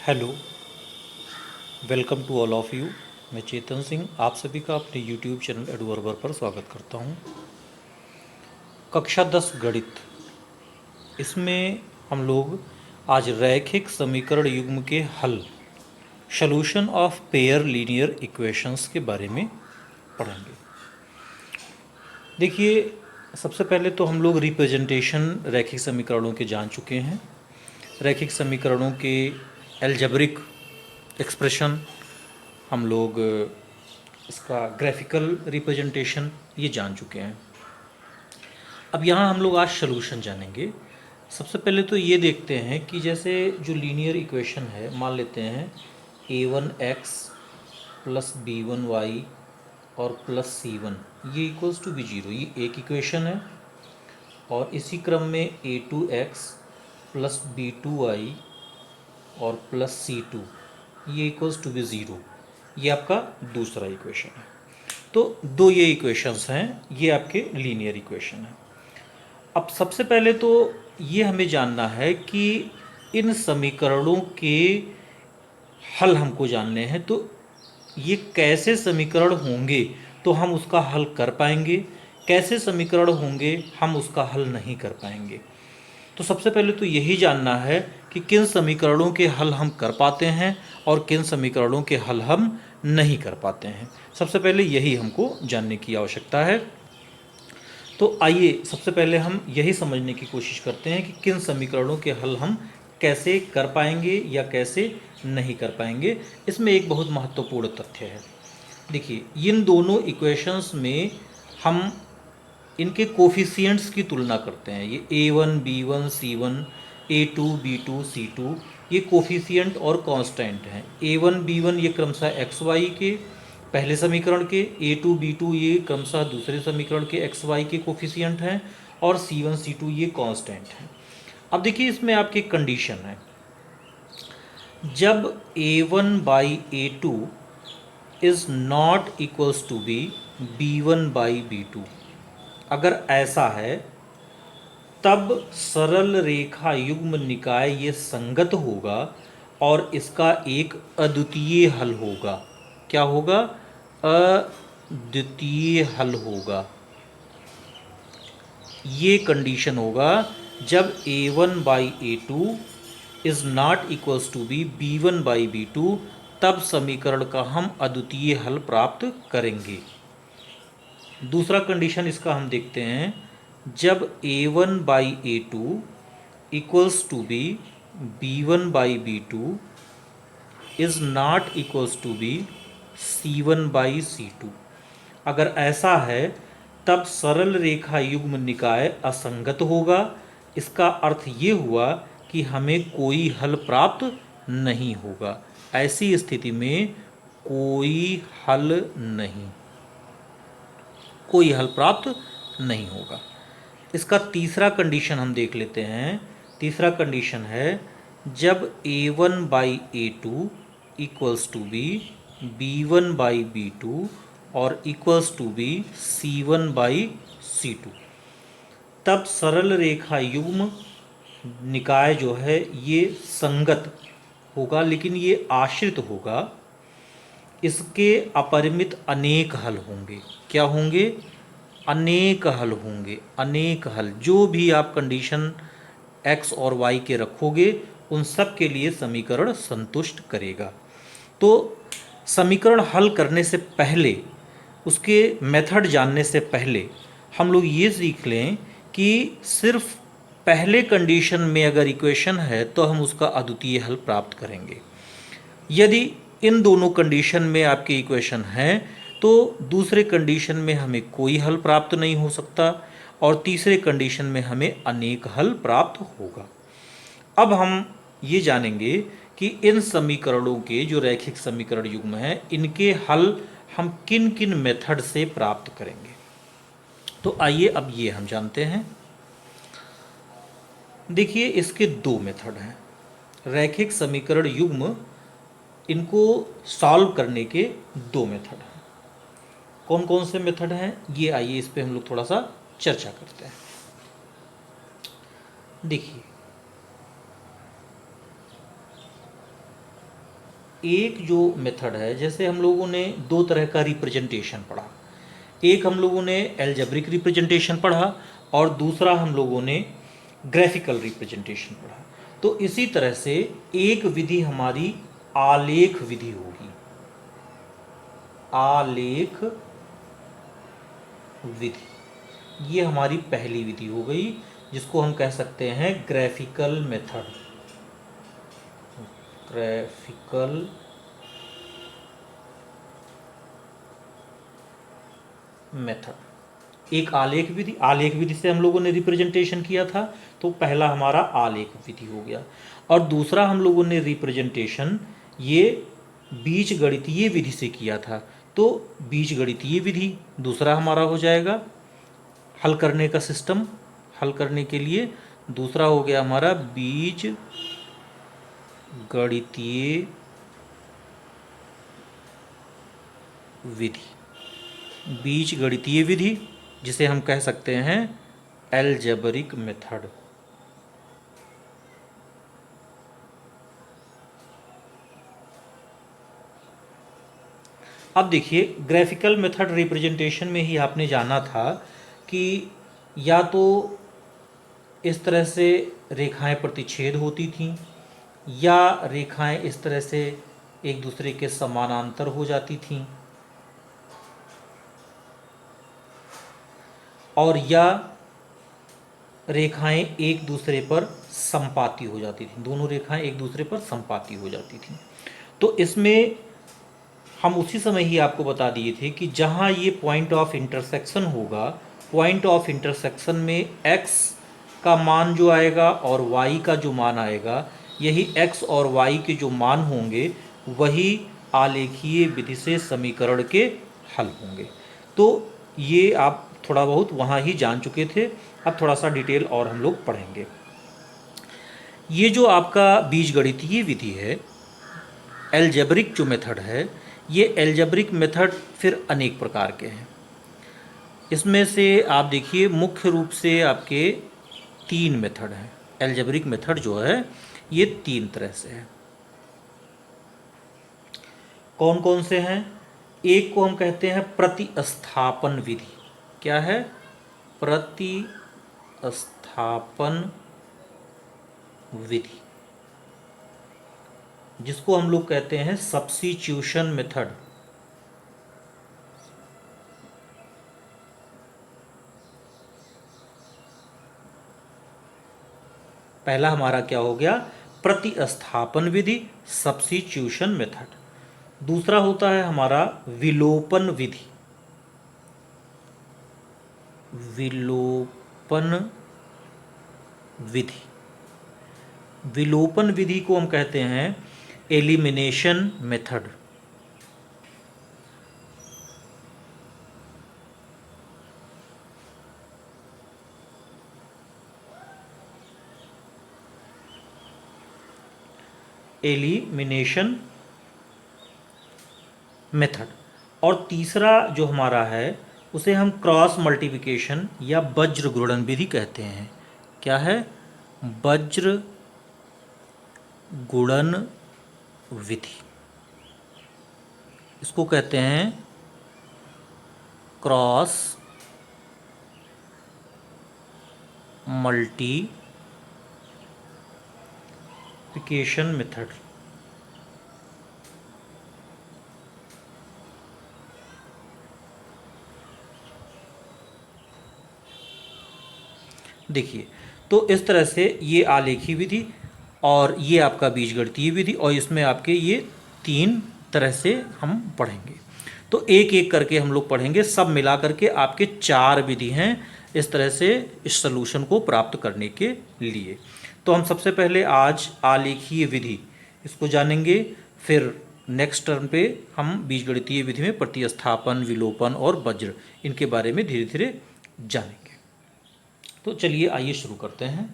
Hello, welcome to all of you. मैं चेतन सिंह आप सभी का अपने यूट्यूब चैनल एडवर्बर पर स्वागत करता हूं। कक्षा 10 गणित, इसमें हम लोग आज रैखिक समीकरण युग्म के हल, solution of pair linear equations के बारे में पढ़ेंगे। देखिए, सबसे पहले तो हम लोग रिप्रेजेंटेशन रैखिक समीकरणों के जान चुके हैं। रैखिक समीकरणों के एल्जेब्रिक एक्सप्रेशन हम लोग इसका ग्राफिकल रिप्रेजेंटेशन ये जान चुके हैं। अब यहाँ हम लोग आज सॉल्यूशन जानेंगे। सबसे पहले तो ये देखते हैं कि जैसे जो लीनियर इक्वेशन है, मान लेते हैं a1x प्लस b1y और प्लस c1 ये इक्वल्स टू b0, ये एक इक्वेशन है। और इसी क्रम में a2x प्लस b2y और प्लस c2 ये इक्वल्स टू b0, ये आपका दूसरा इक्वेशन है। तो दो ये इक्वेशंस हैं, ये आपके लीनियर इक्वेशन हैं। अब सबसे पहले तो ये हमें जानना है कि इन समीकरणों के हल हमको जानने हैं। तो ये कैसे समीकरण होंगे तो हम उसका हल कर पाएंगे, कैसे समीकरण होंगे हम उसका हल नहीं कर पाएंगे। तो सबसे पहले तो यही जानना है कि किन समीकरणों के हल हम कर पाते हैं और किन समीकरणों के हल हम नहीं कर पाते हैं। सबसे पहले यही हमको जानने की आवश्यकता है। तो आइए सबसे पहले हम यही समझने की कोशिश करते हैं कि किन समीकरणों के हल हम कैसे कर पाएंगे या कैसे नहीं कर पाएंगे। इसमें एक बहुत महत्वपूर्ण तथ्य है। देखिए, इन दोनों इक्वेशंस में हम इनके कोफिशिएंट्स की तुलना करते हैं। ये a1 b1 c1 a2 b2 c2 ये कोफिशिएंट और कांस्टेंट हैं। a1 b1 ये क्रमशः xy के पहले समीकरण के, a2 b2 ये क्रमशः दूसरे समीकरण के xy के कोफिशिएंट हैं और c1 c2 ये कांस्टेंट हैं। अब देखिए, इसमें आपकी कंडीशन है, जब a1 by a2 is not equals to be b1 by b2, अगर ऐसा है तब सरल रेखा युग्म निकाय ये संगत होगा और इसका एक अद्वितीय हल होगा। क्या होगा? अद्वितीय हल होगा। ये कंडीशन होगा जब a1 by a2 is not equals to be b1 by b2, तब समीकरण का हम अद्वितीय हल प्राप्त करेंगे। दूसरा कंडीशन इसका हम देखते हैं, जब a1 by a2 equals to be b1 by b2 is not equals to be c1 by c2। अगर ऐसा है तब सरल रेखा युग्म निकाय असंगत होगा। इसका अर्थ ये हुआ कि हमें कोई हल प्राप्त नहीं होगा। ऐसी स्थिति में कोई हल नहीं, कोई हल प्राप्त नहीं होगा। इसका तीसरा कंडीशन हम देख लेते हैं। तीसरा कंडीशन है, जब a1 by a2 equals to be b1 by b2 और equals to be c1 by c2, तब सरल रेखा युग्म निकाय जो है ये संगत होगा, लेकिन ये आश्रित होगा। इसके अपरिमित अनेक हल होंगे। क्या होंगे? अनेक हल होंगे। अनेक हल, जो भी आप कंडीशन x और y के रखोगे उन सब के लिए समीकरण संतुष्ट करेगा। तो समीकरण हल करने से पहले, उसके मेथड जानने से पहले हम लोग ये सीख लें कि सिर्फ पहले कंडीशन में अगर इक्वेशन है तो हम उसका अद्वितीय हल प्राप्त करेंगे। यदि इन दोनों कंडीशन में आपके इक्वेशन हैं तो दूसरे कंडीशन में हमें कोई हल प्राप्त नहीं हो सकता और तीसरे कंडीशन में हमें अनेक हल प्राप्त होगा। अब हम ये जानेंगे कि इन समीकरणों के जो रैखिक समीकरण युग्म हैं इनके हल हम किन किन मेथड से प्राप्त करेंगे। तो आइए अब ये हम जानते हैं। देखिए, इसके दो मेथड हैं। रैखिक समीकरण युग्म, इनको सॉल्व करने के दो मेथड हैं। कौन कौन से मेथड हैं ये आइए इस पे हम लोग थोड़ा सा चर्चा करते हैं। देखिए, एक जो मेथड है, जैसे हम लोगों ने दो तरह का रिप्रेजेंटेशन पढ़ा, एक हम लोगों ने एल्जेब्रिक रिप्रेजेंटेशन पढ़ा और दूसरा हम लोगों ने ग्राफिकल रिप्रेजेंटेशन पढ़ा। तो इसी तरह से एक विधि हमारी आलेख विधि होगी, आलेख विधि। ये हमारी पहली विधि हो गई, जिसको हम कह सकते हैं ग्राफिकल मेथड, ग्राफिकल मेथड। एक आलेख विधि, आलेख विधि से हम लोगों ने रिप्रेजेंटेशन किया था, तो पहला हमारा आलेख विधि हो गया। और दूसरा हम लोगों ने रिप्रेजेंटेशन ये बीजगणितीय विधि से किया था, तो बीजगणितीय विधि दूसरा हमारा हो जाएगा। हल करने का सिस्टम, हल करने के लिए दूसरा हो गया हमारा बीज गणितीय विधि, बीज गणितीय विधि जिसे हम कह सकते हैं एल्जेब्रिक मेथड। अब देखिए, ग्राफिकल मेथड रिप्रेजेंटेशन में ही आपने जाना था कि या तो इस तरह से रेखाएं प्रतिच्छेद होती थीं, या रेखाएं इस तरह से एक दूसरे के समानांतर हो जाती थीं, और या रेखाएं एक दूसरे पर संपाती हो जाती थीं, दोनों रेखाएं एक दूसरे पर संपाती हो जाती थीं। तो इसमें हम उसी समय ही आपको बता दिए थे कि जहाँ ये पॉइंट ऑफ इंटरसेक्शन होगा, पॉइंट ऑफ इंटरसेक्शन में x का मान जो आएगा और y का जो मान आएगा, यही x और y के जो मान होंगे वही आलेखीय विधि से समीकरण के हल होंगे। तो ये आप थोड़ा बहुत वहाँ ही जान चुके थे, अब थोड़ा सा डिटेल और हम लोग पढ़ेंगे। ये जो आपका बीजगणितीय विधि है, एल्जेब्रिक जो मेथड है, ये एल्जेब्रिक मेथड फिर अनेक प्रकार के हैं। इसमें से आप देखिए मुख्य रूप से आपके तीन मेथड हैं। एल्जेब्रिक मेथड जो है ये तीन तरह से है। कौन कौन से हैं? एक को हम कहते हैं प्रतिस्थापन विधि। क्या है? प्रतिस्थापन विधि, जिसको हम लोग कहते हैं सब्स्टिट्यूशन मेथड। पहला हमारा क्या हो गया? प्रतिस्थापन विधि, सब्स्टिट्यूशन मेथड। दूसरा होता है हमारा विलोपन विधि, विलोपन विधि। विलोपन विधि को हम कहते हैं एलिमिनेशन मेथड। Elimination method. और तीसरा जो हमारा है उसे हम क्रॉस मल्टीप्लिकेशन या वज्र गुणन विधि कहते हैं। क्या है? वज्र गुणन विधि। इसको कहते हैं क्रॉस मल्टीप्लिकेशन मेथड। देखिए, तो इस तरह से ये आलेखी विधि और ये आपका बीजगणितीय विधि, और इसमें आपके ये तीन तरह से हम पढ़ेंगे। तो एक एक करके हम लोग पढ़ेंगे, सब मिला करके आपके चार विधि हैं इस तरह से इस सलूशन को प्राप्त करने के लिए। तो हम सबसे पहले आज आलेखीय विधि इसको जानेंगे, फिर नेक्स्ट टर्म पे हम बीजगणितीय विधि में प्रतिस्थापन, विलोपन और वज्र इनके बारे में धीरे धीरे जानेंगे। तो चलिए आइए शुरू करते हैं।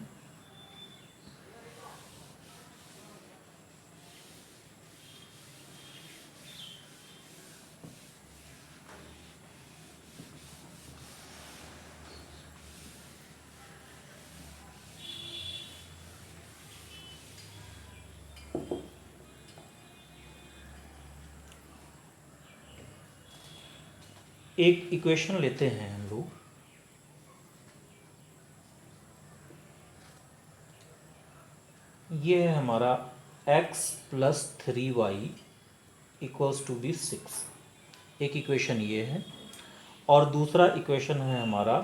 एक इक्वेशन लेते हैं हम लोग, ये है हमारा x plus 3y equals to be 6। एक इक्वेशन ये है, और दूसरा इक्वेशन है हमारा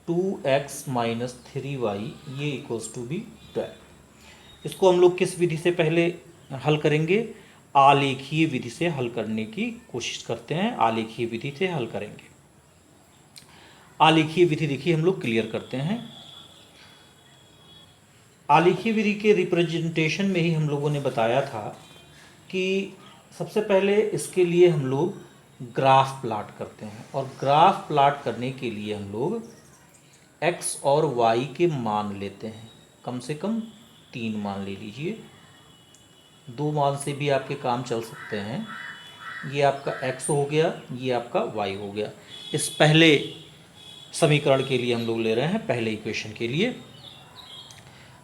2x माइनस 3y ये इक्वल्स टू बी 12। इसको हम लोग किस विधि से पहले हल करेंगे? आलेखीय विधि से हल करने की कोशिश करते हैं। आलेखीय विधि से हल करेंगे। आलेखीय विधि देखिए हम लोग क्लियर करते हैं। आलेखीय विधि के रिप्रेजेंटेशन में ही हम लोगों ने बताया था कि सबसे पहले इसके लिए हम लोग ग्राफ प्लॉट करते हैं, और ग्राफ प्लॉट करने के लिए हम लोग x और y के मान लेते हैं। कम से कम 3 मान ले लीजिए, 2 मान से भी आपके काम चल सकते हैं। ये आपका x हो गया, ये आपका y हो गया। इस पहले समीकरण के लिए हम लोग ले रहे हैं, पहले इक्वेशन के लिए।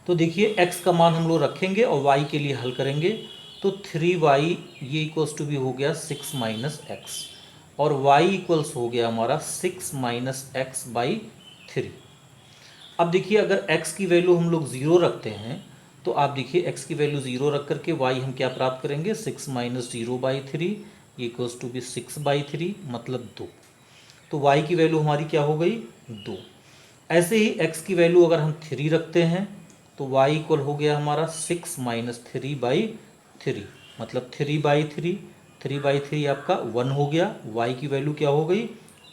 तो देखिए x का मान हम लोग रखेंगे और y के लिए हल करेंगे। तो 3y ये इक्वल्स टू भी हो गया 6 माइनस एक्स, और y इक्वल्स हो गया हमारा 6 माइनस एक्स बाई 3। अब देखिए अगर x की वैल्यू हम लोग 0 रखते हैं, तो आप देखिए x की वैल्यू 0 रख करके y हम क्या प्राप्त करेंगे? 6 माइनस 0 बाई 3 ये इक्वल्स टू भी 6 बाई 3 मतलब 2। तो y की वैल्यू हमारी क्या हो गई? 2। ऐसे ही x की वैल्यू अगर हम 3 रखते हैं, तो y इक्वल हो गया हमारा 6 माइनस 3 बाई 3 मतलब 3 बाई 3। 3 बाई 3 आपका 1 हो गया, y की वैल्यू क्या हो गई?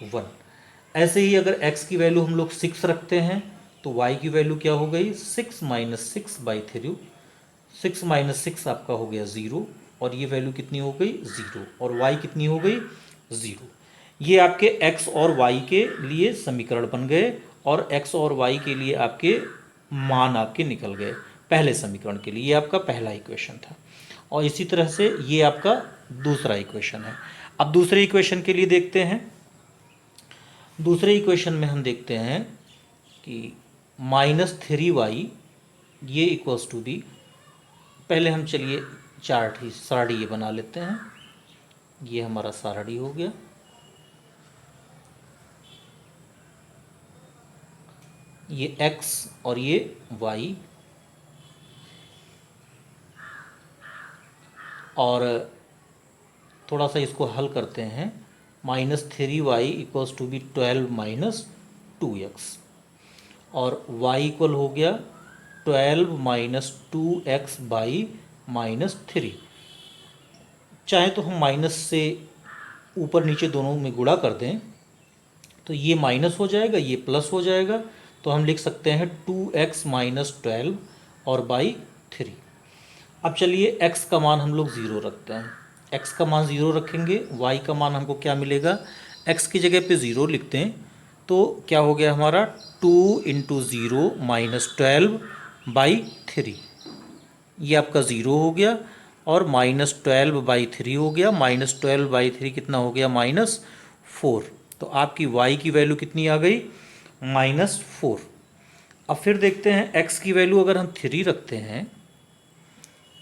1। ऐसे ही अगर x की वैल्यू हम लोग 6 रखते हैं, तो y की वैल्यू क्या हो गई? 6 माइनस 6 बाई 3। 6 माइनस 6 आपका हो गया 0, और ये वैल्यू कितनी हो गई? 0, और y कितनी हो गई? 0। ये आपके x और y के लिए समीकरण बन गए, और x और y के लिए आपके मान आपके निकल गए पहले समीकरण के लिए। ये आपका पहला इक्वेशन था, और इसी तरह से ये आपका दूसरा इक्वेशन है। अब दूसरे इक्वेशन के लिए देखते हैं। दूसरे इक्वेशन में हम देखते हैं कि माइनस 3y ये इक्वल्स टू बी, पहले हम चलिए चार्ट ही सारणी ये बना लेते हैं। ये हमारा सारणी हो गया, ये x और ये y, और थोड़ा सा इसको हल करते हैं। Minus 3y equals to be 12 minus 2x, और y इक्वल हो गया 12 माइनस 2x बाई माइनस 3। चाहे तो हम माइनस से ऊपर नीचे दोनों में गुणा कर दें, तो ये माइनस हो जाएगा, ये प्लस हो जाएगा। तो हम लिख सकते हैं 2x माइनस 12 और बाई 3। अब चलिए x का मान हम लोग 0 रखते हैं। x का मान 0 रखेंगे, y का मान हमको क्या मिलेगा? x की जगह पे 0 लिखते हैं, तो क्या हो गया हमारा? 2 इंटू 0 माइनस 12 बाई 3, ये आपका 0 हो गया, और माइनस 12 बाई 3 हो गया। माइनस 12 बाई 3 कितना हो गया? माइनस 4। तो आपकी y की वैल्यू कितनी आ गई? माइनस 4। अब फिर देखते हैं x की वैल्यू अगर हम 3 रखते हैं,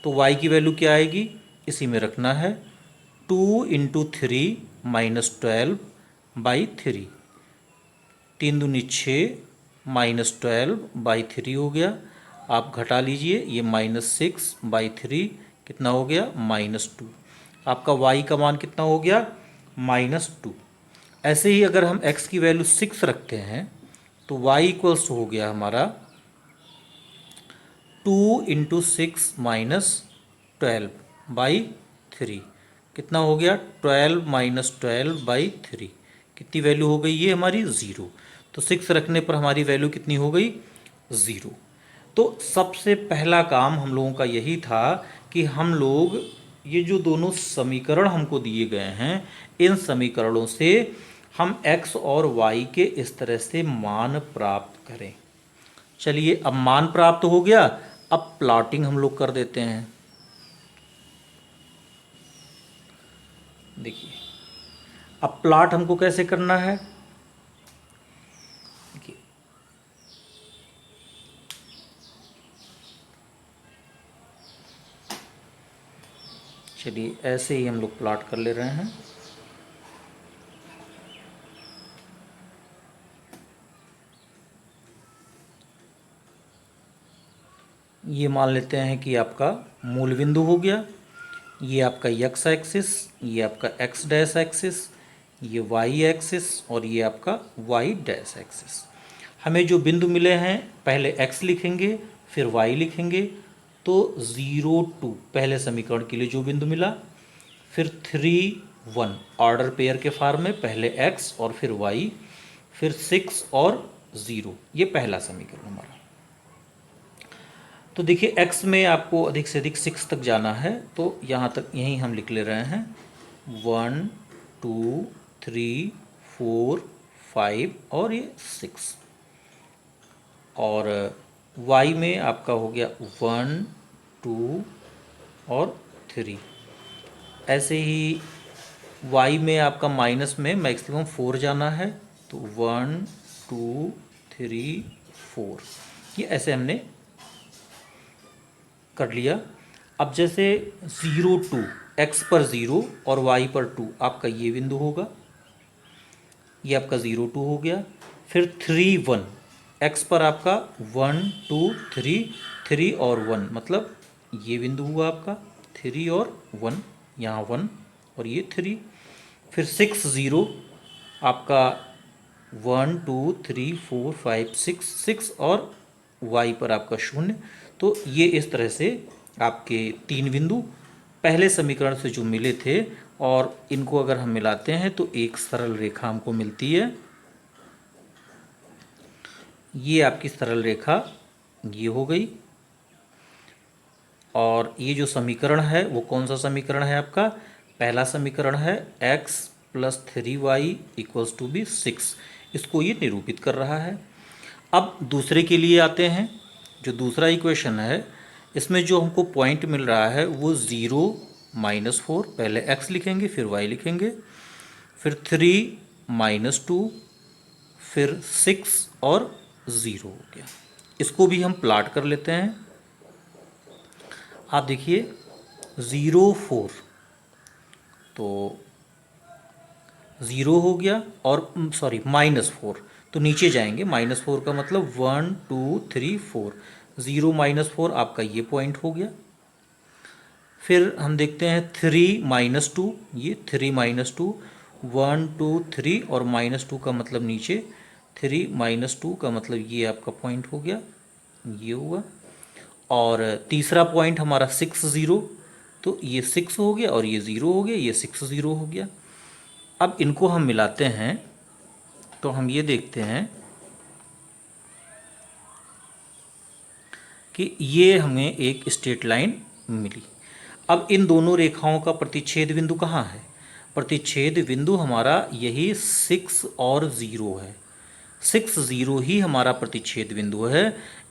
तो y की वैल्यू क्या आएगी? इसी में रखना है, 2 इंटू 3 माइनस 12 बाई 3, 3 दूनी 6 माइनस 12 बाई 3 हो गया। आप घटा लीजिए, ये माइनस 6 बाई 3 कितना हो गया? माइनस 2। आपका y का मान कितना हो गया? माइनस 2। ऐसे ही अगर हम x की वैल्यू 6 रखते हैं, तो y इक्वल्स हो गया हमारा 2 इंटू 6 माइनस 12 बाई 3, कितना हो गया? 12 माइनस 12 बाई 3, कितनी वैल्यू हो गई? ये हमारी 0। तो 6 रखने पर हमारी वैल्यू कितनी हो गई? 0। तो सबसे पहला काम हम लोगों का यही था कि हम लोग ये जो दोनों समीकरण हमको दिए गए हैं, इन समीकरणों से हम x और y के इस तरह से मान प्राप्त करें। चलिए अब मान प्राप्त हो गया, अब प्लॉटिंग हम लोग कर देते हैं। देखिए अब प्लॉट हमको कैसे करना है? देखिए चलिए ऐसे ही हम लोग प्लॉट कर ले रहे हैं। ये मान लेते हैं कि आपका मूल बिंदु हो गया, ये आपका एक्स एक्सिस, ये आपका एक्स डैश एक्सिस, ये वाई एक्सिस और ये आपका वाई डैश एक्सिस। हमें जो बिंदु मिले हैं पहले एक्स लिखेंगे फिर वाई लिखेंगे, तो 0 2 पहले समीकरण के लिए जो बिंदु मिला, फिर 3 1 ऑर्डर पेयर के फॉर्म में पहले एक्स और फिर वाई, फिर 6 और 0, ये पहला समीकरण हमारा। तो देखिए x में आपको अधिक से अधिक 6 तक जाना है, तो यहाँ तक यहीं हम लिख ले रहे हैं 1 2 3 4 5 और ये 6। और y में आपका हो गया 1 2 और 3। ऐसे ही y में आपका माइनस में मैक्सिमम 4 जाना है, तो 1 2 3 4, ये ऐसे हमने कर लिया। अब जैसे 0 2 x पर 0 और y पर 2 आपका ये बिंदु होगा, ये आपका 0 2 हो गया। फिर 3 1 x पर आपका 1 2 3 3 और 1, मतलब ये बिंदु हुआ आपका 3 और 1, यहाँ 1 और ये 3। फिर 6 0 आपका 1 2 3 4 5 6 6 और y पर आपका 0। तो ये इस तरह से आपके 3 बिंदु पहले समीकरण से जो मिले थे, और इनको अगर हम मिलाते हैं तो एक सरल रेखा हमको मिलती है। ये आपकी सरल रेखा ये हो गई, और ये जो समीकरण है वो कौन सा समीकरण है आपका? पहला समीकरण है x + 3y = 6, इसको ये निरूपित कर रहा है। अब दूसरे के लिए आते हैं। जो दूसरा इक्वेशन है, इसमें जो हमको पॉइंट मिल रहा है वो 0 -4, पहले x लिखेंगे फिर y लिखेंगे, फिर 3 -2, फिर 6 और 0 हो गया। इसको भी हम प्लाट कर लेते हैं। आप देखिए 0 4, तो 0 हो गया, और सॉरी -4, तो नीचे जाएंगे। -4 का मतलब 1 2 3 4, 0 -4 आपका ये पॉइंट हो गया। फिर हम देखते हैं 3 -2, ये 3 -2, 1 2 3 और -2 का मतलब नीचे, 3 -2 का मतलब ये आपका पॉइंट हो गया, ये हुआ। और तीसरा पॉइंट हमारा 6 0, तो ये 6 हो गया और ये 0 हो गया, ये 6 0 हो गया। अब इनको हम मिलाते हैं तो हम ये देखते हैं कि ये हमें एक स्ट्रेट लाइन मिली। अब इन दोनों रेखाओं का प्रतिच्छेद बिंदु कहाँ है? प्रतिच्छेद बिंदु हमारा यही 6 और 0 है। 6 0 ही हमारा प्रतिच्छेद बिंदु है।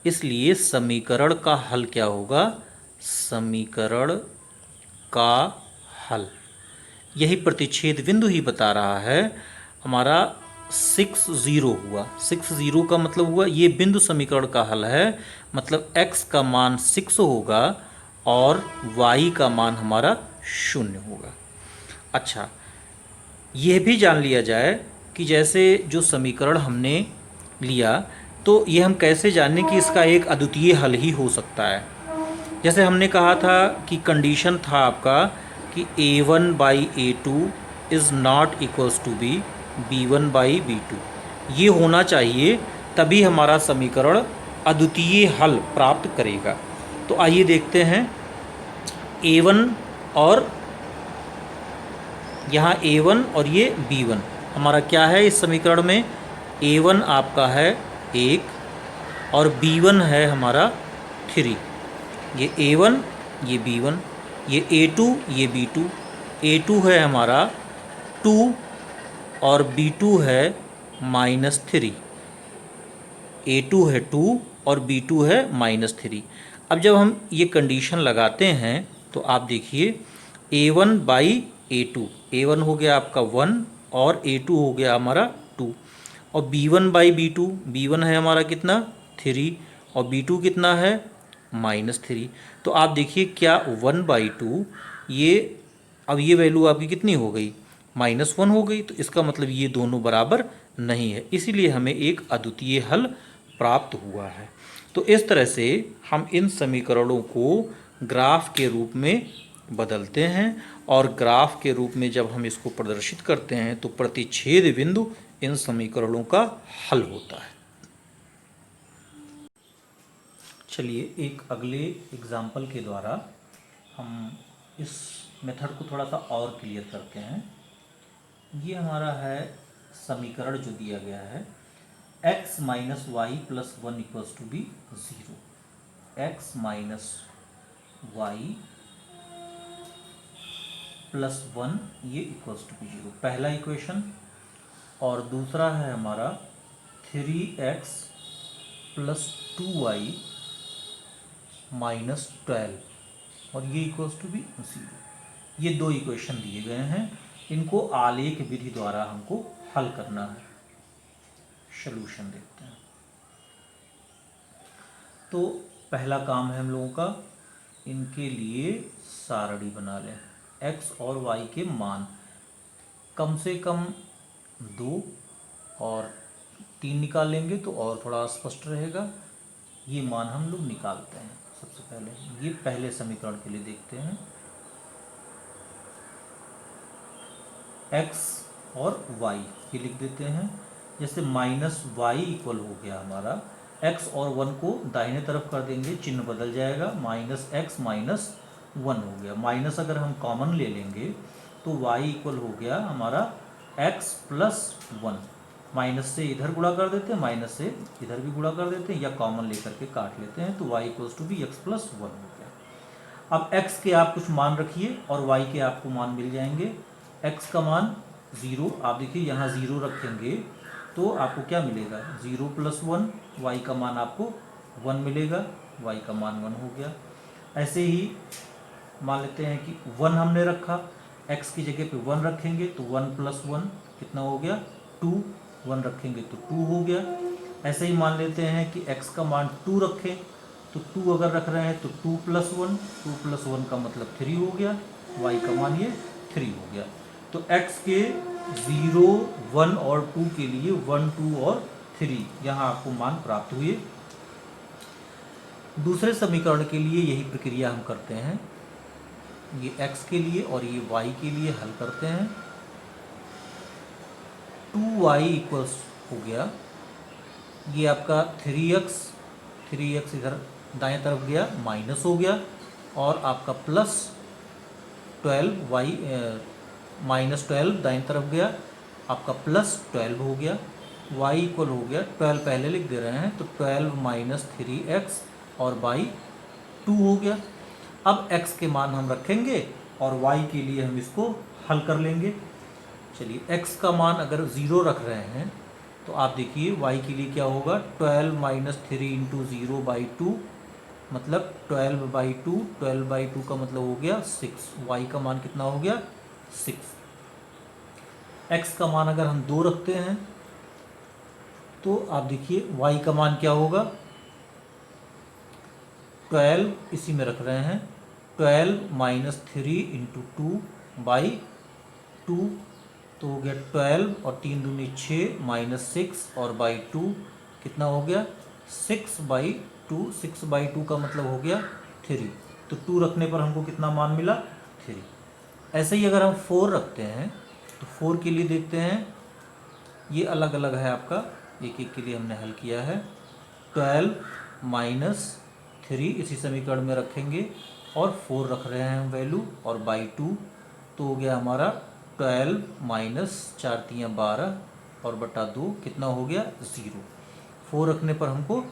इसलिए समीकरण का हल क्या होगा? समीकरण का हल यही प्रतिच्छेद बिंदु ही बता रहा है। हमारा 6 0 हुआ, 6 0 का मतलब हुआ ये बिंदु समीकरण का हल है, मतलब x का मान 6 होगा और y का मान हमारा 0 होगा। अच्छा, यह भी जान लिया जाए कि जैसे जो समीकरण हमने लिया, तो ये हम कैसे जानें कि इसका एक अद्वितीय हल ही हो सकता है। जैसे हमने कहा था कि कंडीशन था आपका कि a1/a2 is not equals to be b1/b2, ये होना चाहिए, तभी हमारा समीकरण अद्वितीय हल प्राप्त करेगा। तो आइए देखते हैं a1 और यहाँ a1 और ये b1 हमारा क्या है इस समीकरण में। a1 आपका है 1 और b1 है हमारा 3। ये a1, ये b1, ये a2, ये b2। a2 है हमारा 2 और b2 है -3। a2 है 2 और b2 है -3। अब जब हम ये कंडीशन लगाते हैं तो आप देखिए a1/a2, a1 हो गया आपका 1 और a2 हो गया हमारा 2, और b1/b2, b1 है हमारा कितना 3 और b2 कितना है -3। तो आप देखिए क्या 1/2, ये अब ये वैल्यू आपकी कितनी हो गई -1 हो गई। तो इसका मतलब ये दोनों बराबर नहीं है, इसीलिए हमें एक अद्वितीय हल प्राप्त हुआ है। तो इस तरह से हम इन समीकरणों को ग्राफ के रूप में बदलते हैं और ग्राफ के रूप में जब हम इसको प्रदर्शित करते हैं तो प्रतिच्छेद बिंदु इन समीकरणों का हल होता है। चलिए एक अगले एग्जाम्पल के द्वारा हम इस मेथड को थोड़ा सा और क्लियर करते हैं। ये हमारा है समीकरण जो दिया गया है x minus Y plus one equals to be zero, X minus Y plus one ये इक्वल्स टू बी ज़ीरो, पहला इक्वेशन। और दूसरा है हमारा 3x प्लस 2y माइनस 12 और ये इक्वल्स टू बी ज़ीरो। ये दो इक्वेशन दिए गए हैं, इनको आलेख विधि द्वारा हमको हल करना है। सॉल्यूशन देखते हैं। तो पहला काम है हम लोगों का, इनके लिए सारणी बना लें। x और y के मान कम से कम 2 और 3 निकाल लेंगे तो और थोड़ा स्पष्ट रहेगा। ये मान हम लोग निकालते हैं। सबसे पहले ये पहले समीकरण के लिए देखते हैं, x और y ये लिख देते हैं। जैसे माइनस वाई इक्वल हो गया हमारा, x और 1 को दाहिने तरफ कर देंगे, चिन्ह बदल जाएगा, माइनस एक्स माइनस 1 हो गया। माइनस अगर हम कॉमन ले लेंगे तो y इक्वल हो गया हमारा x प्लस 1। माइनस से इधर गुणा कर देते हैं, माइनस से इधर भी गुणा कर देते हैं, या कॉमन लेकर के काट लेते हैं, तो y equals to be X plus 1 हो गया। अब x के आप कुछ मान रखिए और y के आपको मान मिल जाएंगे। x का मान 0, आप देखिए यहाँ 0 रखेंगे तो आपको क्या मिलेगा, 0 प्लस 1, y का मान आपको 1 मिलेगा, y का मान 1 हो गया। ऐसे ही मान लेते हैं कि 1 हमने रखा, x की जगह पे 1 रखेंगे तो 1 प्लस 1 कितना हो गया, 2, 1 रखेंगे तो 2 हो गया। ऐसे ही मान लेते हैं कि x का मान 2 रखें तो 2 अगर रख रहे हैं तो 2 प्लस 1, 2 प्लस 1 का मतलब 3 हो गया, y का मान ये 3 हो गया। तो x के 0, 1 और 2 के लिए 1, 2 और 3 यहाँ आपको मान प्राप्त हुए। दूसरे समीकरण के लिए यही प्रक्रिया हम करते हैं, ये x के लिए और ये y के लिए हल करते हैं। 2y इक्वल्स हो गया, ये आपका 3x इधर दाएं तरफ गया माइनस हो गया, और आपका प्लस 12y माइनस 12 दाएं तरफ गया, आपका प्लस 12 हो गया। y इक्वल हो गया 12 पहले लिख दे रहे हैं तो 12 माइनस 3x और y 2 हो गया। अब x के मान हम रखेंगे और y के लिए हम इसको हल कर लेंगे। चलिए x का मान अगर 0 रख रहे हैं तो आप देखिए y के लिए क्या होगा, 12 माइनस 3 इंटू 0 बाई 2 मतलब 12 बाई 2, 12 बाई 2 का मतलब हो गया 6, y का मान कितना हो गया 6। x का मान अगर हम 2 रखते हैं तो आप देखिए y का मान क्या होगा, 12 इसी में रख रहे हैं, 12 माइनस 3 इंटू 2 बाई 2 तो हो गया 12 और 3 दूनी 6 माइनस 6 और बाई 2 कितना हो गया 6 बाई 2, 6 बाई 2 का मतलब हो गया 3, तो 2 रखने पर हमको कितना मान मिला 3। ऐसे ही अगर हम 4 रखते हैं तो 4 के लिए देखते हैं, ये अलग अलग है आपका, एक एक के लिए हमने हल किया है। 12 माइनस 3 इसी समीकरण में रखेंगे और 4 रख रहे हैं हम वैल्यू, और बाई 2 तो हो गया हमारा 12 माइनस 4 3 12 और बटा 2 कितना हो गया 0। 4 रखने पर हमको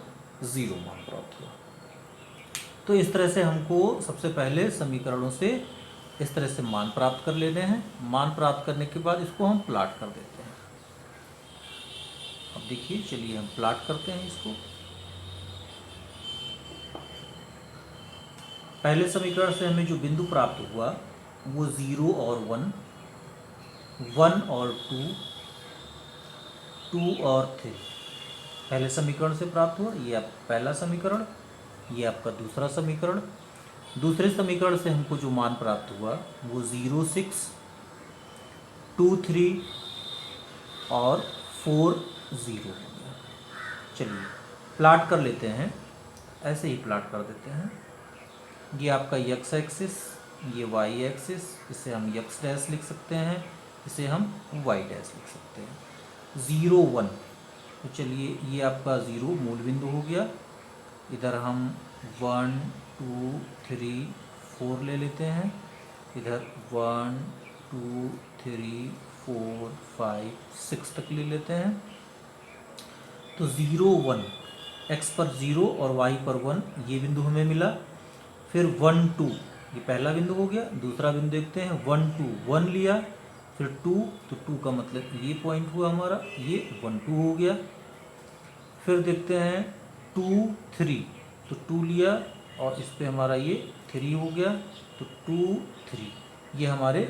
0 मान प्राप्त हुआ। तो इस तरह से हमको सबसे पहले समीकरणों से इस तरह से मान प्राप्त कर लेने हैं। मान प्राप्त करने के बाद इसको हम प्लाट कर देते हैं। अब देखिए, चलिए हम प्लाट करते हैं इसको। पहले समीकरण से हमें जो बिंदु प्राप्त हुआ वो 0 और 1, 1 और 2, 2 और 3 पहले समीकरण से प्राप्त हुआ। ये आपका पहला समीकरण, ये आपका दूसरा समीकरण। दूसरे समीकरण से हमको जो मान प्राप्त हुआ वो 0, 6, 2, 3 और 4, 0 हो गया। चलिए प्लाट कर लेते हैं। ऐसे ही प्लाट कर देते हैं। ये आपका x एक्सिस, ये y एक्सिस, इसे हम x डैश लिख सकते हैं, इसे हम y डैश लिख सकते हैं। 0 1, तो चलिए ये आपका 0 मूल बिंदु हो गया। इधर हम 1 2 3 4 ले लेते हैं, इधर 1 2 3 4 5 6 तक ले लेते हैं। तो 0 1, x पर 0 और y पर 1, ये बिंदु हमें मिला। फिर 1 2, ये पहला बिंदु हो गया। दूसरा बिंदु देखते हैं, 1 2 1 लिया, फिर 2, तो 2 का मतलब ये पॉइंट हुआ हमारा, ये 1 2 हो गया। फिर देखते हैं 2 3, तो 2 लिया और इस पे हमारा ये 3 हो गया, तो 2 3, ये हमारे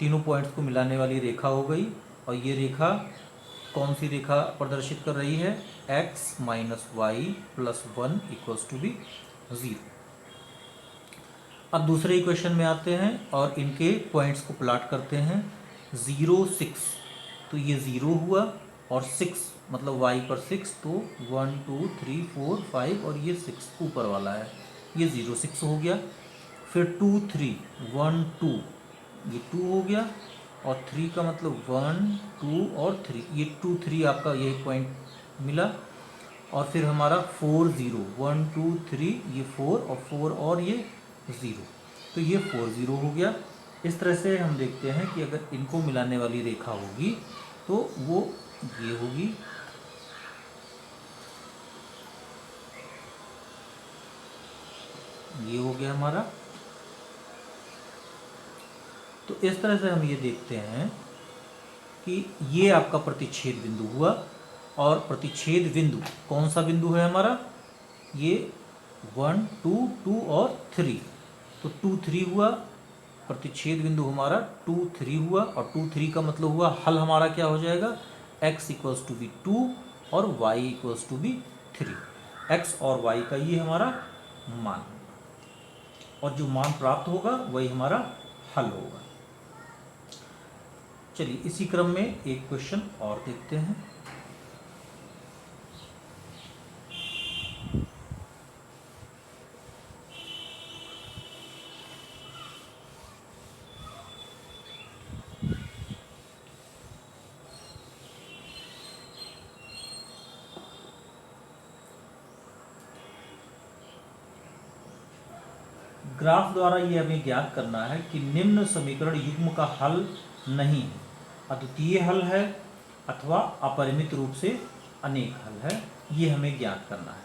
तीनों पॉइंट्स को मिलाने वाली रेखा हो गई। और ये रेखा कौन सी रेखा प्रदर्शित कर रही है? x minus Y plus 1 equals to be 0। अब दूसरे इक्वेशन में आते हैं और इनके पॉइंट्स को प्लाट करते हैं। 0 6, तो ये 0 हुआ, और 6 मतलब y पर 6, तो 1 2 3 4 5 और ये 6 ऊपर वाला है, ये 0 6 हो गया। फिर 2 3 1 2, ये 2 हो गया, और 3 का मतलब 1 2 और 3, ये 2 3 आपका यही पॉइंट मिला। और फिर हमारा 4 0 1 2 3, ये 4 और 4 और ये 0, तो ये 4 0 हो गया। इस तरह से हम देखते हैं कि अगर इनको मिलाने वाली रेखा होगी तो वो ये होगी, ये हो गया हमारा। तो इस तरह से हम ये देखते हैं कि ये आपका प्रतिच्छेद बिंदु हुआ, और प्रतिच्छेद बिंदु कौन सा बिंदु है हमारा? ये 1 2 2 और 3, तो 2 3 हुआ, प्रतिच्छेद बिंदु हमारा 2 3 हुआ, और 2 3 का मतलब हुआ हल हमारा क्या हो जाएगा? x इक्वल्स टू बी 2 और y equals to be 3। x और y का ये हमारा मान, और जो मान प्राप्त होगा वही हमारा हल होगा। चलिए इसी क्रम में एक क्वेश्चन और देखते हैं। ग्राफ द्वारा ये हमें ज्ञात करना है कि निम्न समीकरण युग्म का हल नहीं है, अद्वितीय हल है अथवा अपरिमित रूप से अनेक हल है, ये हमें ज्ञात करना है।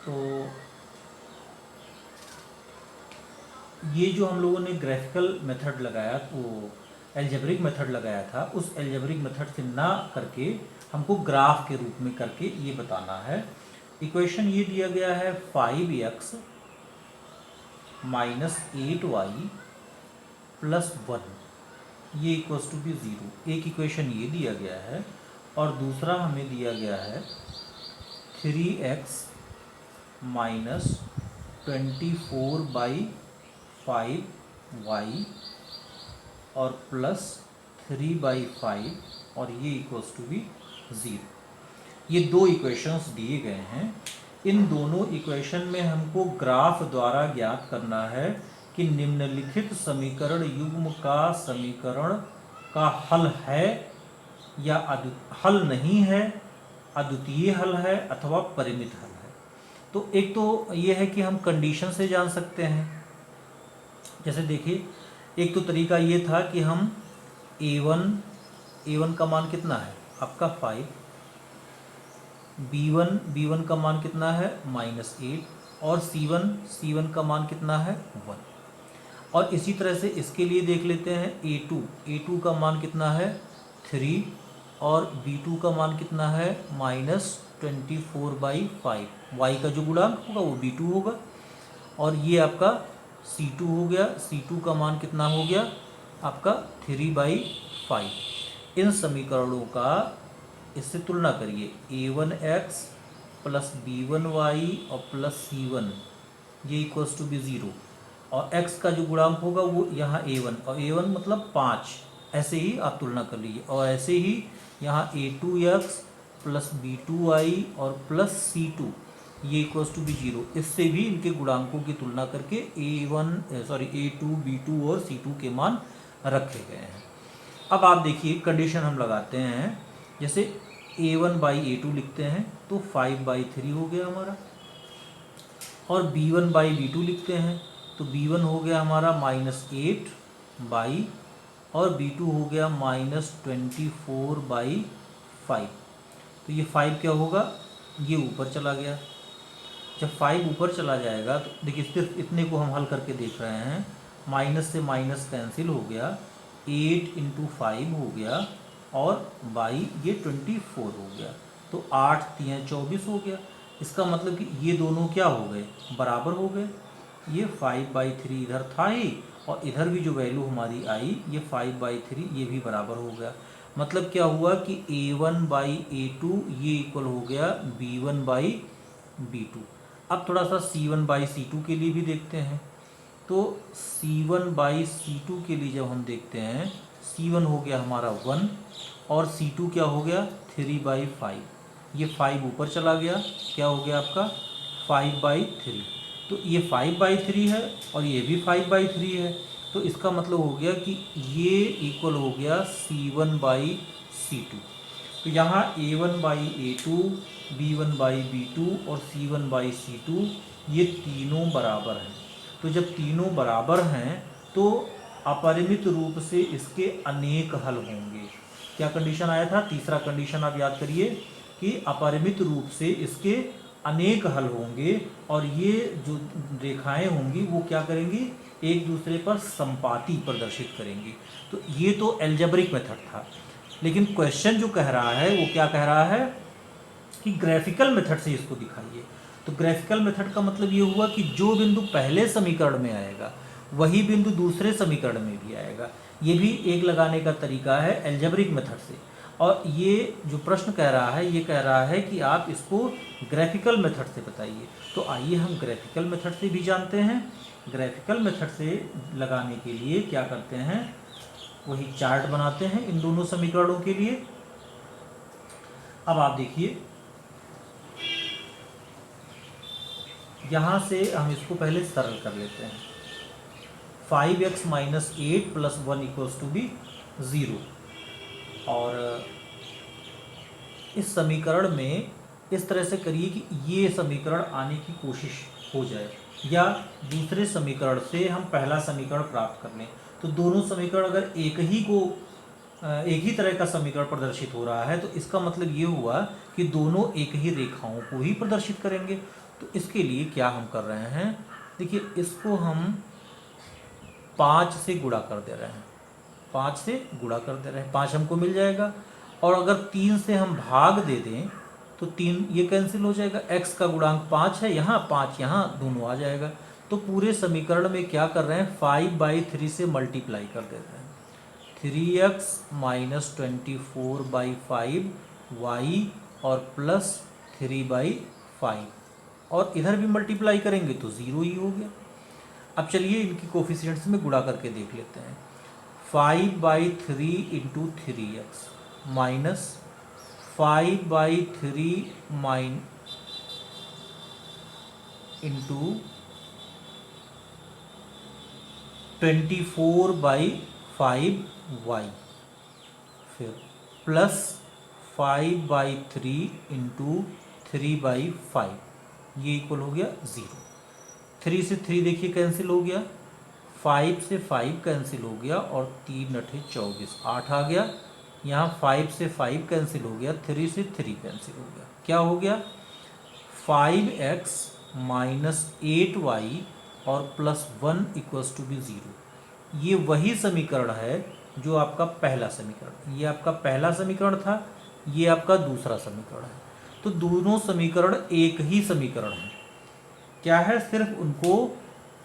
तो ये जो हम लोगों ने ग्राफिकल मेथड लगाया, वो एल्जेब्रिक मेथड लगाया था, उस एल्जेब्रिक मेथड से ना करके हमको ग्राफ के रूप में करके ये बताना है। इक्वेशन ये दिया गया है 5x माइनस 8y प्लस 1, ये इक्वल्स टू बी 0। एक इक्वेशन ये दिया गया है, और दूसरा हमें दिया गया है 3x माइनस 24/5y और प्लस 3/5, और ये इक्वल्स टू बी 0। ये दो इक्वेशंस दिए गए हैं। इन दोनों इक्वेशन में हमको ग्राफ द्वारा ज्ञात करना है कि निम्नलिखित समीकरण युग्म का समीकरण का हल है या हल नहीं है, अद्वितीय हल है अथवा परिमित हल है। तो एक तो ये है कि हम कंडीशन से जान सकते हैं। जैसे देखिए, एक तो तरीका ये था कि हम a1 का मान कितना है आपका 5, b1 का मान कितना है -8, और c1 का मान कितना है 1। और इसी तरह से इसके लिए देख लेते हैं a2 का मान कितना है 3, और b2 का मान कितना है -24/5, y का जो गुणांक होगा वो b2 होगा। और ये आपका c2 हो गया, c2 का मान कितना हो गया आपका 3/5। इन समीकरणों का इससे तुलना करिए, a1x प्लस b1y और प्लस c1, ये इक्वल्स टू बी 0, और x का जो गुणांक होगा वो यहाँ a1, और a1 मतलब 5, ऐसे ही आप तुलना कर लीजिए। और ऐसे ही यहाँ a2x प्लस B2i और प्लस C2 ये इक्वल्स टू भी 0, इससे भी इनके गुणांकों की तुलना करके A2 B2 और C2 के मान रखे गए हैं। अब आप देखिए कंडीशन हम लगाते हैं, जैसे A1/A2 लिखते हैं तो 5/3 हो गया हमारा, और B1/B2 लिखते हैं तो B1 हो गया हमारा -8 और B2 हो गया -24/5। तो ये 5 क्या होगा, ये ऊपर चला गया। जब 5 ऊपर चला जाएगा तो देखिए सिर्फ इतने को हम हल करके देख रहे हैं, माइनस से माइनस कैंसिल हो गया, 8 × 5 हो गया और बाई ये 24 हो गया, तो 8 × 3 = 24 हो गया। इसका मतलब कि ये दोनों क्या हो गए, बराबर हो गए। ये 5/3 इधर था ही, और इधर भी जो वैल्यू हमारी आई ये 5/3 ये भी बराबर हो गया। मतलब क्या हुआ कि A1/A2 ये इक्वल हो गया B1/B2। अब थोड़ा सा C1/C2 के लिए भी देखते हैं। तो C1/C2 के लिए जब हम देखते हैं, C1 हो गया हमारा 1 और C2 क्या हो गया 3/5। ये 5 ऊपर चला गया, क्या हो गया आपका 5/3। तो ये 5/3 है और ये भी 5/3 है, तो इसका मतलब हो गया कि ये इक्वल हो गया C1/C2। तो यहाँ A1/A2, B1/B2 और C1/C2 ये तीनों बराबर हैं। तो जब तीनों बराबर हैं तो अपरिमित रूप से इसके अनेक हल होंगे। क्या कंडीशन आया था, तीसरा कंडीशन आप याद करिए कि अपरिमित रूप से इसके अनेक हल होंगे, और ये जो रेखाएं होंगी वो क्या करेंगी, एक दूसरे पर संपाती प्रदर्शित करेंगी। तो ये तो एल्जेब्रिक मेथड था, लेकिन क्वेश्चन जो कह रहा है वो क्या कह रहा है कि ग्राफिकल मेथड से इसको दिखाइए। तो ग्राफिकल मेथड का मतलब ये हुआ कि जो बिंदु पहले समीकरण में आएगा वही बिंदु दूसरे समीकरण में भी आएगा। ये भी एक लगाने का तरीका है एल्जेब्रिक मेथड से। और ये जो प्रश्न कह रहा है ये कह रहा है कि आप इसको ग्राफिकल मेथड से बताइए। तो आइए हम ग्राफिकल मेथड से भी जानते हैं। ग्राफिकल मेथड से लगाने के लिए क्या करते हैं, वही चार्ट बनाते हैं इन दोनों समीकरणों के लिए। अब आप देखिए, यहाँ से हम इसको पहले सरल कर लेते हैं। 5x - 8 + 1 = 0। और इस समीकरण में इस तरह से करिए कि ये समीकरण आने की कोशिश हो जाए, या दूसरे समीकरण से हम पहला समीकरण प्राप्त कर लें। तो दोनों समीकरण अगर एक ही तरह का समीकरण प्रदर्शित हो रहा है तो इसका मतलब ये हुआ कि दोनों एक ही रेखाओं को ही प्रदर्शित करेंगे। तो इसके लिए क्या हम कर रहे हैं, देखिए इसको हम 5 से गुणा कर दे रहे हैं, 5 से गुणा कर दे रहे हैं, 5 हमको मिल जाएगा। और अगर 3 से हम भाग दे दें तो 3 ये कैंसिल हो जाएगा, x का गुणांक 5 है यहाँ, 5 यहाँ, दोनों आ जाएगा। तो पूरे समीकरण में क्या कर रहे हैं, 5/3 से मल्टीप्लाई कर देते हैं। 3x - 24/5 y और प्लस 3/5, और इधर भी मल्टीप्लाई करेंगे तो 0 ही हो गया। अब चलिए इनकी कोफिशिएंट्स में गुणा करके देख लेते हैं। 5/3 × 3x माइनस 5/3 इंटू 24/5y, फिर प्लस 5/3 × 3/5, ये इक्वल हो गया 0। 3 से 3 देखिए कैंसिल हो गया, 5 से 5 कैंसिल हो गया, और 3 × 8 = 24, 8 आ गया। यहाँ 5 से 5 कैंसिल हो गया, 3 से 3 कैंसिल हो गया, क्या हो गया 5x - 8y और प्लस 1 = 0। ये वही समीकरण है जो आपका पहला समीकरण, ये आपका पहला समीकरण था, ये आपका दूसरा समीकरण है। तो दोनों समीकरण एक ही समीकरण है, क्या है, सिर्फ उनको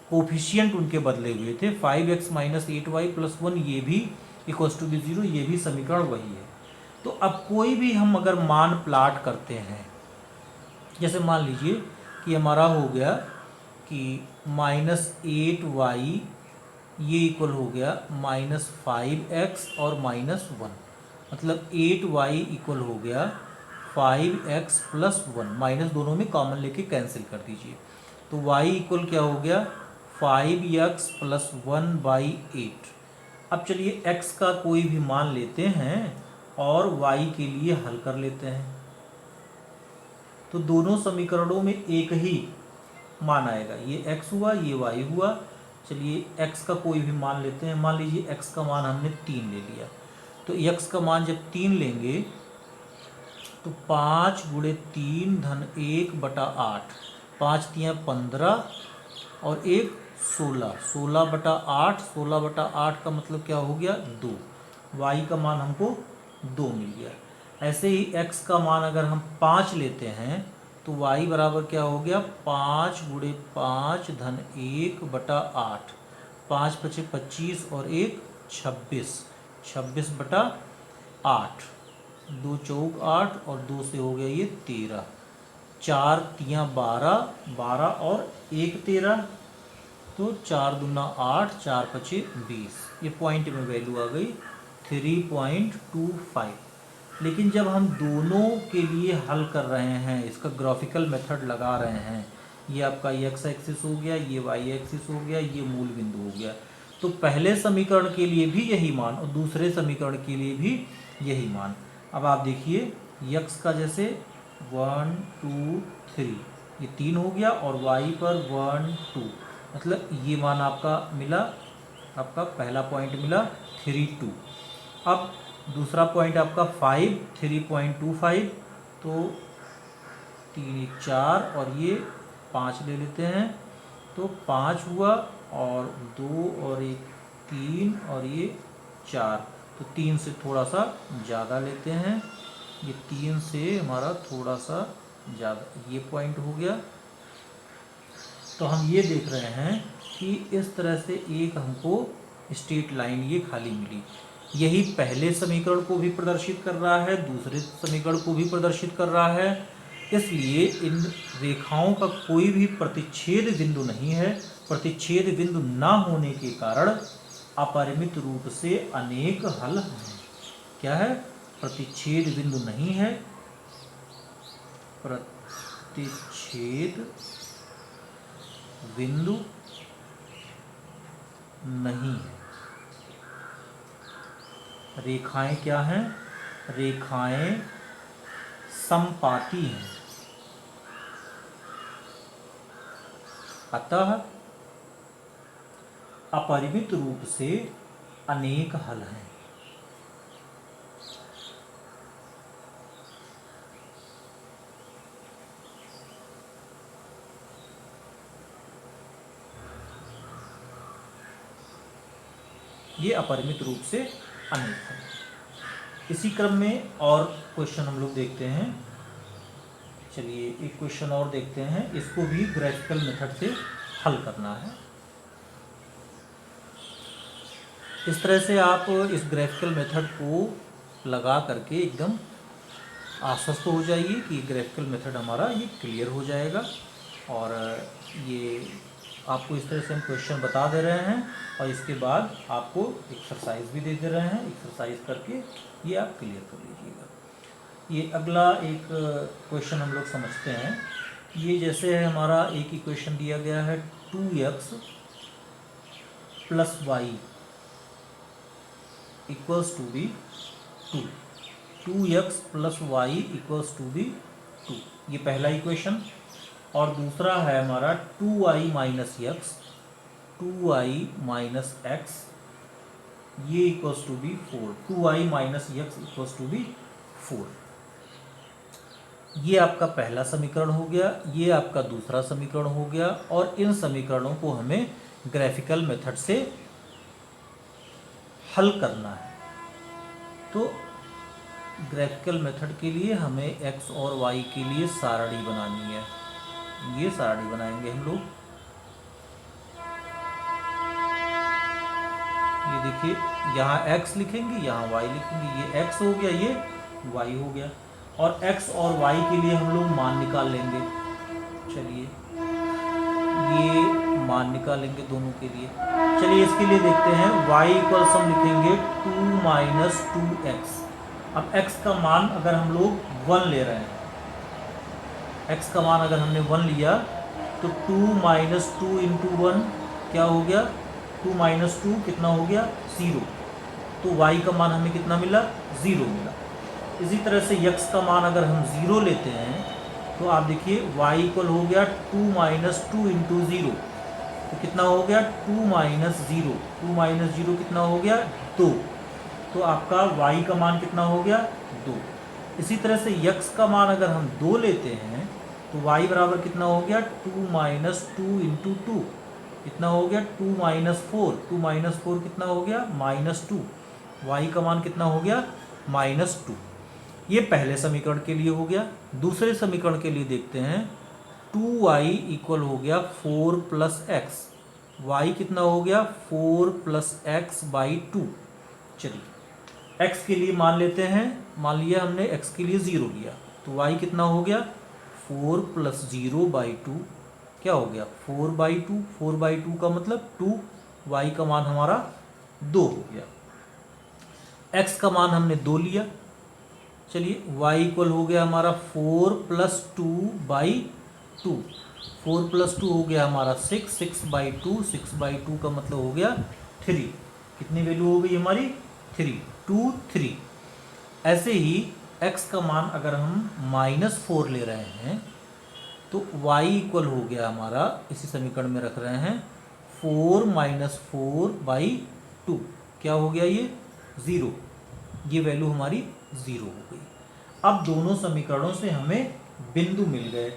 कोफिशिएंट उनके बदले हुए थे। 5x - 8y + 1 ये भी = 0, ये भी समीकरण वही है। तो अब कोई भी हम अगर मान प्लाट करते हैं, जैसे मान लीजिए कि हमारा हो गया कि -8y ये इक्वल हो गया -5x और -1, मतलब 8y इक्वल हो गया 5x प्लस 1, माइनस दोनों में कॉमन लेके कैंसिल कर दीजिए, तो y इक्वल क्या हो गया 5x प्लस 1/8। अब चलिए x का कोई भी मान लेते हैं और y के लिए हल कर लेते हैं, तो दोनों समीकरणों में एक ही मान आएगा, ये x हुआ ये y हुआ। चलिए x का कोई भी मान लेते हैं, मान लीजिए x का मान हमने 3 ले लिया, तो x का मान जब 3 लेंगे तो 5 × 3 धन 1/8, 5 तियाँ 15 और 1 16, 16/8, 16/8 का मतलब क्या हो गया 2, y का मान हमको 2 मिल गया। ऐसे ही x का मान अगर हम 5 लेते हैं तो y बराबर क्या हो गया 5 × 5 धन 1/8, 5 × 5 25 और 1 26, 26/8, 2 चौक 8 और 2 से हो गया ये 13, 4 तियाँ 12, 12 और 1 13, तो 4 दूना 8, 4 पचे 20, ये पॉइंट में वैल्यू आ गई 3.25। लेकिन जब हम दोनों के लिए हल कर रहे हैं, इसका ग्राफिकल मेथड लगा रहे हैं, ये आपका x एक्सिस हो गया, ये y एक्सिस हो गया, ये मूल बिंदु हो गया, तो पहले समीकरण के लिए भी यही मान और दूसरे समीकरण के लिए भी यही मान। अब आप देखिए x का जैसे 1 2 3 ये 3 हो गया और y पर 1 2, मतलब ये मान आपका मिला, आपका पहला पॉइंट मिला 3 2। अब दूसरा पॉइंट आपका 5 3.25, तो 3 1 4 और ये 5 ले लेते हैं, तो 5 हुआ और 2 और 1 3 और ये 4, तो 3 से थोड़ा सा ज़्यादा लेते हैं, ये 3 से हमारा थोड़ा सा ज़्यादा, ये पॉइंट हो गया। तो हम ये देख रहे हैं कि इस तरह से एक हमको स्ट्रेट लाइन ये खाली मिली, यही पहले समीकरण को भी प्रदर्शित कर रहा है, दूसरे समीकरण को भी प्रदर्शित कर रहा है, इसलिए इन रेखाओं का कोई भी प्रतिच्छेद बिंदु नहीं है। प्रतिच्छेद बिंदु ना होने के कारण अपरिमित रूप से अनेक हल हैं। क्या है? प्रतिच्छेद बिंदु नहीं है, प्रतिच्छेद बिंदु नहीं है। रेखाएं क्या हैं? रेखाएं समपाती हैं, अतः अपरिमित रूप से अनेक हल हैं। ये अपरिमित रूप से अनेक है। इसी क्रम में और क्वेश्चन हम लोग देखते हैं। चलिए एक क्वेश्चन और देखते हैं, इसको भी ग्राफिकल मेथड से हल करना है। इस तरह से आप इस ग्राफिकल मेथड को लगा करके एकदम आश्वस्त हो जाइए कि ग्राफिकल मेथड हमारा ये क्लियर हो जाएगा। और ये आपको इस तरह से हम क्वेश्चन बता दे रहे हैं और इसके बाद आपको एक्सरसाइज भी दे दे रहे हैं। एक्सरसाइज करके ये आप क्लियर कर लीजिएगा। ये अगला एक क्वेश्चन हम लोग समझते हैं। ये जैसे है हमारा एक इक्वेशन दिया गया है 2x plus Y equals to B 2, 2x plus Y equals to B 2, ये पहला इक्वेशन। और दूसरा है हमारा 2y minus X, 2y minus X ये equals to B 4, 2y minus X equals to B 4। ये आपका पहला समीकरण हो गया, ये आपका दूसरा समीकरण हो गया। और इन समीकरणों को हमें ग्राफिकल मेथड से हल करना है। तो ग्राफिकल मेथड के लिए हमें x और y के लिए सारणी बनानी है। ये सारणी बनाएंगे हम लोग। ये देखिए यहाँ x लिखेंगे, यहाँ y लिखेंगे, ये x हो गया, ये y हो गया। और x और y के लिए हम लोग मान निकाल लेंगे। चलिए ये मान निकालेंगे दोनों के लिए। चलिए इसके लिए देखते हैं y इक्वल्स हम लिखेंगे 2 माइनस 2x, अब x का मान अगर हम लोग 1 ले रहे हैं, x का मान अगर हमने 1 लिया तो 2 माइनस टू इंटू वन क्या हो गया, 2 माइनस टू कितना हो गया, 0। तो y का मान हमें कितना मिला, 0 मिला। इसी तरह से x का मान अगर हम 0 लेते हैं तो आप देखिए y इक्वल हो गया 2 माइनस टू इंटू 0, तो कितना हो गया 2 माइनस 0, 2 माइनस 0 कितना हो गया 2। तो आपका y का मान कितना हो गया 2। इसी तरह से x का मान अगर हम 2 लेते हैं तो y बराबर कितना हो गया 2 माइनस टू इंटू टू, कितना हो गया 2 माइनस 4, 2 माइनस 4 कितना हो गया -2, y का मान कितना हो गया -2। ये पहले समीकरण के लिए हो गया। दूसरे समीकरण के लिए देखते हैं, 2y इक्वल हो गया 4 प्लस एक्स, वाई कितना हो गया 4 प्लस एक्स बाई 2। चलिए x के लिए मान लेते हैं, मान लिया हमने x के लिए 0 लिया, तो y कितना हो गया 4 प्लस 0 बाई 2, क्या हो गया 4 बाई 2, 4 बाई 2 का मतलब 2, y का मान हमारा 2 हो गया। x का मान हमने 2 लिया, चलिए y इक्वल हो गया हमारा 4 प्लस 2 बाई 2, 4 प्लस 2 हो गया हमारा 6, 6 बाई 2, 6 बाई 2 का मतलब हो गया 3। कितनी वैल्यू हो गई हमारी 3, 2 3। ऐसे ही x का मान अगर हम -4 ले रहे हैं तो y इक्वल हो गया हमारा, इसी समीकरण में रख रहे हैं 4 माइनस 4 बाई 2, क्या हो गया ये 0, ये वैल्यू हमारी 0 हो गई। अब दोनों समीकरणों से हमें बिंदु मिल गए।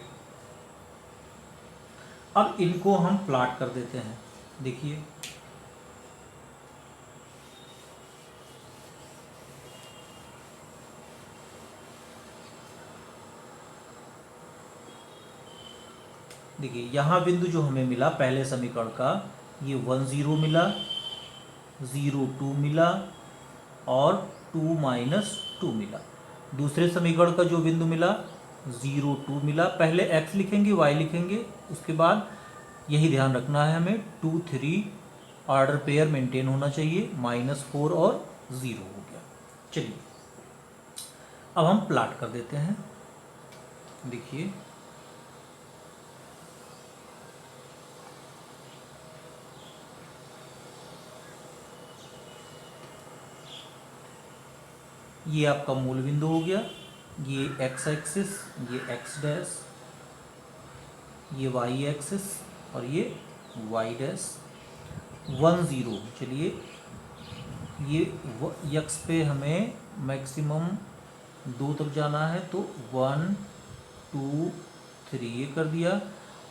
अब इनको हम प्लॉट कर देते हैं। देखिए देखिए यहाँ बिंदु जो हमें मिला पहले समीकरण का, ये 1 0 मिला, 0 2 मिला और 2 माइनस 2 मिला। दूसरे समीकरण का जो बिंदु मिला 0 2 मिला। पहले x लिखेंगे y लिखेंगे, उसके बाद यही ध्यान रखना है हमें 2 3 ऑर्डर पेयर मेंटेन होना चाहिए, -4 और 0 हो गया। चलिए अब हम प्लॉट कर देते हैं। देखिए ये आपका मूल बिंदु हो गया, ये x एक्सिस, ये x डैश, ये y एक्सिस और ये y डैश, 1 0। चलिए ये x पे हमें मैक्सिमम 2 तक जाना है तो 1 2 3 ये कर दिया,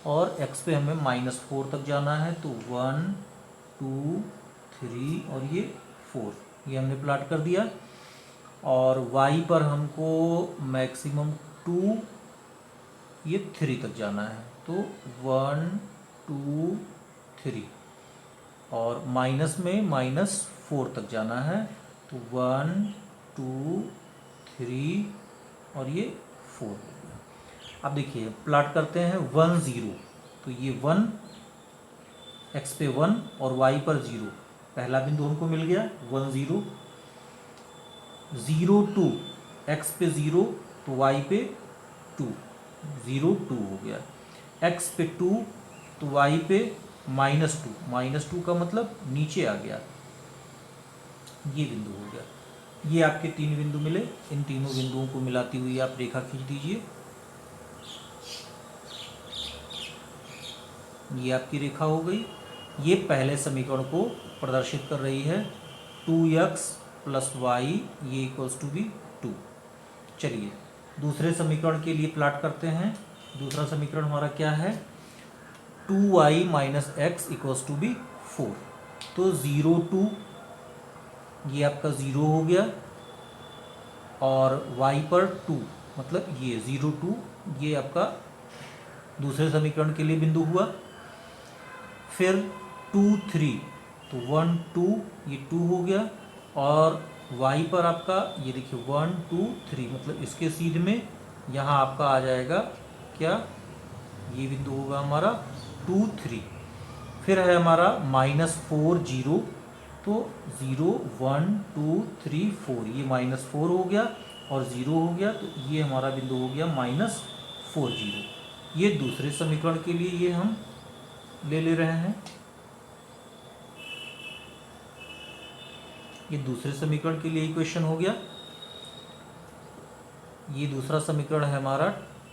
और x पे हमें -4 तक जाना है तो 1 2 3 और ये 4, ये हमने प्लॉट कर दिया। और y पर हमको मैक्सिमम 2 ये 3 तक जाना है तो 1 2 3, और माइनस में -4 तक जाना है तो 1 2 3 और ये 4 हो गया। अब देखिए प्लॉट करते हैं 1 0, तो ये 1 x पे 1 और y पर 0, पहला बिंदु हमको मिल गया 1 0। 0 2, x पे 0 तो y पे 2, 0 2 हो गया। x पे 2 तो y पे -2, -2 का मतलब नीचे आ गया, ये बिंदु हो गया। ये आपके 3 बिंदु मिले, इन तीनों बिंदुओं को मिलाती हुई आप रेखा खींच दीजिए। ये आपकी रेखा हो गई। ये पहले समीकरण को प्रदर्शित कर रही है, 2x प्लस वाई ये इक्वल्स टू बी 2। चलिए दूसरे समीकरण के लिए प्लॉट करते हैं। दूसरा समीकरण हमारा क्या है, 2y minus X equals to B 4। तो 0 2 ये आपका 0 हो गया, और y पर 2 मतलब ये 0 2 ये आपका दूसरे समीकरण के लिए बिंदु हुआ। फिर 2 3 तो 1 2 ये 2 हो गया, और y पर आपका ये देखिए 1 2 3 मतलब इसके सीध में यहाँ आपका आ जाएगा क्या, ये बिंदु होगा हमारा 2 3। फिर है हमारा -4 0 तो 0 1 2 3 4 ये -4 हो गया और 0 हो गया, तो ये हमारा बिंदु हो गया -4 0। ये दूसरे समीकरण के लिए ये हम ले रहे हैं। ये दूसरे समीकरण के लिए इक्वेशन हो गया। ये दूसरा समीकरण है हमारा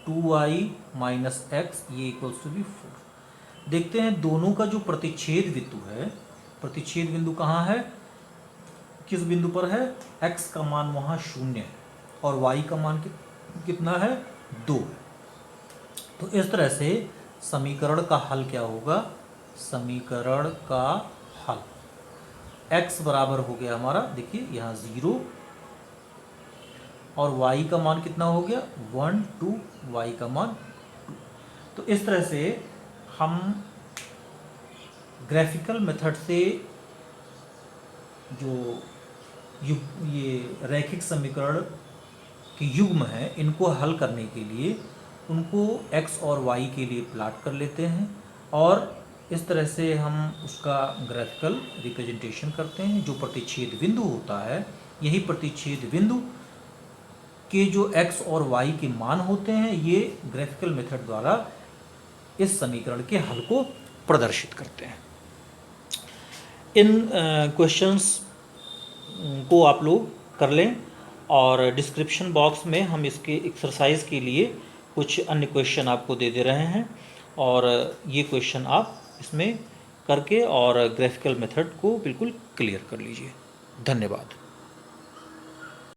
2i - x ये इक्वल्स टू भी 4। देखते हैं दोनों का जो प्रतिच्छेद बिंदु है, प्रतिच्छेद बिंदु कहाँ है, किस बिंदु पर है, x का मान वहाँ 0 है और y का मान कितना है, 2 है। तो इस तरह से समीकरण का हल क्या होगा, समीकरण का हल x बराबर हो गया हमारा, देखिए यहाँ 0 और y का मान कितना हो गया 1 2, y का मान 2। तो इस तरह से हम ग्राफिकल मेथड से जो ये रैखिक समीकरण के युग्म हैं इनको हल करने के लिए उनको x और y के लिए प्लाट कर लेते हैं और इस तरह से हम उसका ग्राफिकल रिप्रेजेंटेशन करते हैं। जो प्रतिच्छेद बिंदु होता है, यही प्रतिच्छेद बिंदु के जो x और y के मान होते हैं, ये ग्राफिकल मेथड द्वारा इस समीकरण के हल को प्रदर्शित करते हैं। इन क्वेश्चंस को आप लोग कर लें और डिस्क्रिप्शन बॉक्स में हम इसके एक्सरसाइज के लिए कुछ अन्य क्वेश्चन आपको दे रहे हैं और ये क्वेश्चन आप इसमें करके और ग्राफिकल मेथड को बिल्कुल क्लियर कर लीजिए। धन्यवाद।